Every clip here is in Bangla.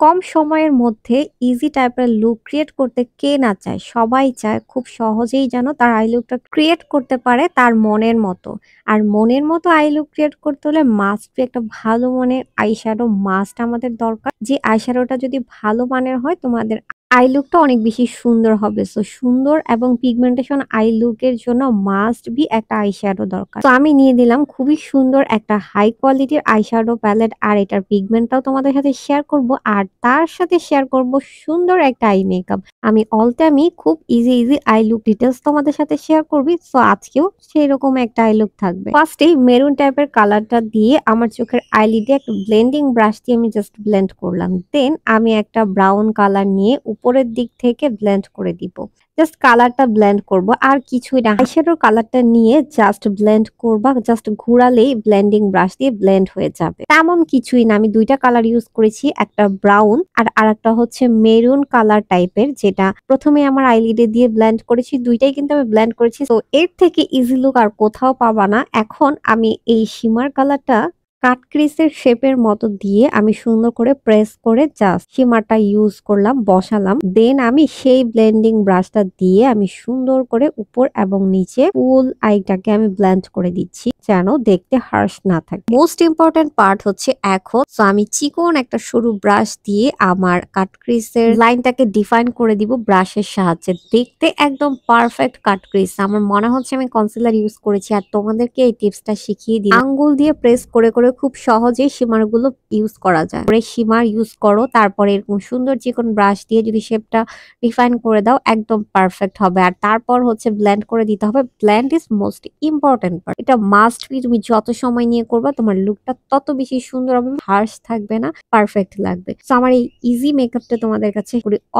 কম সময়ের মধ্যে ইজি টাইপের লুক ক্রিয়েট করতে কে না চায়? সবাই চায় খুব সহজেই যেন তার আই লুকটা ক্রিয়েট করতে পারে তার মনের মতো। আর মনের মতো আই লুক ক্রিয়েট করতে হলে মাস্ট বি একটা ভালো মানের আইশ্যাডো মাস্ট আমাদের দরকার। যে আইশ্যাডোটা যদি ভালো মানের হয় তোমাদের আই লুকটা অনেক বেশি সুন্দর হবে। সো সুন্দর এবং পিগমেন্টেশন আই লুকের জন্য মাস্ট বি একটা আইশ্যাডো দরকার। তো আমি নিয়ে দিলাম খুবই সুন্দর একটা হাই কোয়ালিটির আইশ্যাডো প্যালেট আর এটার পিগমেন্টটাও তোমাদের সাথে শেয়ার করব আর তার সাথে শেয়ার করব সুন্দর একটা আই মেকআপ। আমি অল টাইমই খুব ইজি আই লুক ডিটেলস তোমাদের সাথে শেয়ার করবি। সো আজকেও সেই রকম একটা আই লুক থাকবে। ফার্স্টেই মেরুন টাইপের কালারটা দিয়ে আমার চোখের আইলিডে একটা ব্লেন্ডিং ব্রাশ দিয়ে আমি জাস্ট ব্লেন্ড করলাম। দেন আমি একটা ব্রাউন কালার নিয়ে উপরের দিক থেকে ব্লেন্ড করে দিব। জাস্ট কালারটা ব্লেন্ড করব আর কিছুই না। আইশ্যাডোর কালারটা নিয়ে জাস্ট ব্লেন্ড করবা, জাস্ট ঘোরালেই ব্লেন্ডিং ব্রাশ দিয়ে ব্লেন্ড হয়ে যাবে। তেমন কিছুই না, আমি দুইটা কালার ইউজ করেছি, একটা ব্রাউন আর আরেকটা হচ্ছে মেরুন কালার টাইপের, যেটা প্রথমে আমার আইলিডে দিয়ে ব্লেন্ড করেছি। দুইটাই কিন্তু আমি ব্লেন্ড করেছি। তো এর থেকে ইজি লুক আর কোথাও পাবা না। এখন আমি এই শিমার কালারটা কাট ক্রিসের শেপের মতো দিয়ে আমি সুন্দর করে প্রেস করে জাস্ট শিমারটা ইউজ করলাম, বসালাম। দেন আমি সেই ব্লেন্ডিং ব্রাশটা দিয়ে আমি সুন্দর করে উপর এবং নিচে ফুল আইটাকে আমি ব্লেন্ড করে দিচ্ছি যেন দেখতে হার্শ না থাকে। মোস্ট ইম্পর্টেন্ট পার্ট হচ্ছে এখন তো আমি চিকন একটা সরু ব্রাশ দিয়ে আমার কাট ক্রিসের লাইনটাকে ডিফাইন করে দিব ব্রাশের সাহায্যে। দেখতে একদম পারফেক্ট কাট ক্রিস। আমার মনে হচ্ছে আমি কনসিলার ইউজ করেছি আর তোমাদেরকে এই টিপসটা শিখিয়ে দিই। আঙ্গুল দিয়ে প্রেস করে করে খুব সহজেই শিমারগুলো ইউজ করা যায়। পরে শিমার ইউজ করো, তারপরে এরকম সুন্দর চিকন ব্রাশ দিয়ে যদি শেপটা ডিফাইন করে দাও একদম পারফেক্ট হবে। আর তারপর হচ্ছে ব্লেন্ড করে দিতে হবে। Blend is most important part. এটা মাস্ট বি। তুমি যত সময় নিয়ে করবা তোমার লুকটা তত বেশি সুন্দর হবে, হার্শ থাকবে না, পারফেক্ট লাগবে। তো আমার এই ইজি মেকআপটা তোমাদের কাছে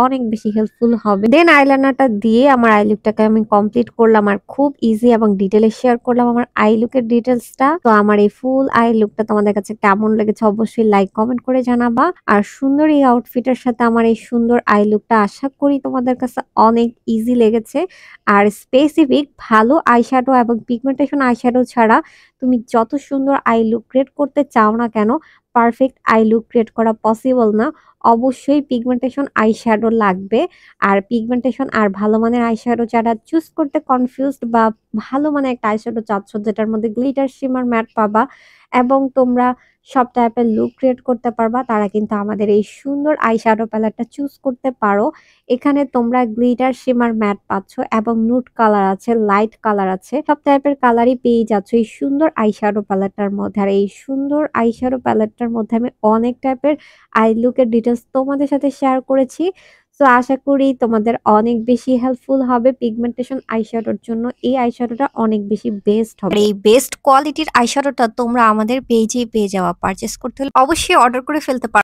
অনেক বেশি হেল্পফুল হবে। দেন আইলাইনারটা দিয়ে আমার আই লুকটাকে আমি কমপ্লিট করলাম আর খুব ইজি এবং ডিটেলে শেয়ার করলাম আমার আই লুকের ডিটেলসটা। তো আমার এই ফুল আই লুকটা তোমাদের কাছে কেমন লেগেছে অবশ্যই লাইক কমেন্ট করে জানাবা। আর সুন্দর এই আউটফিটের সাথে আমার এই সুন্দর আই লুকটা আশা করি তোমাদের কাছে অনেক ইজি লেগেছে। আর স্পেসিফিক ভালো আইশ্যাডো এবং পিগমেন্টেশন আইশ্যাডো ছাড়া তুমি যত সুন্দর আই লুক ক্রিয়েট করতে চাও না কেন, পারফেক্ট আই লুক ক্রিয়েট করা পসিবল না। অবশ্যই পিগমেন্টেশন আইশ্যাডো লাগবে। আর পিগমেন্টেশন আর ভালো মানের আইশ্যাডো যারা চুজ করতে কনফিউজড বা ভালো মানের একটা আইশ্যাডো চাচ্ছ যেটার মধ্যে গ্লিটার শিমার ম্যাট পাবা এবং তোমরা সব টাইপের লুক ক্রিয়েট করতে পারবা, তারা কিন্তু আমাদের এই সুন্দর আইশ্যাডো প্যালেটটা চুজ করতে পারো। এখানে তোমরা গ্লিটার শিমার ম্যাট পাচ্ছ এবং নুট কালার আছে, লাইট কালার আছে, সব টাইপের কালারই পেয়ে যাচ্ছ এই সুন্দর আইশ্যাডো প্যালেটটার মধ্যে। আর এই সুন্দর আইশ্যাডো প্যালেটটার মধ্যে আমি অনেক টাইপের আই লুকের ডিটেলস তোমাদের সাথে শেয়ার করেছি। তো আশা করি তোমাদের অনেক বেশি হেল্পফুল হবে পিগমেন্টেশন আইশ্যাডোর জন্য। এই আইশ্যাডোটা অনেক বেশি বেস্ট হবে। এই বেস্ট কোয়ালিটির আইশ্যাডোটা তোমরা আমাদের পেজেই পেয়ে যাওয়া। পারচেস করতে হলে অবশ্যই অর্ডার করে ফেলতে পারো।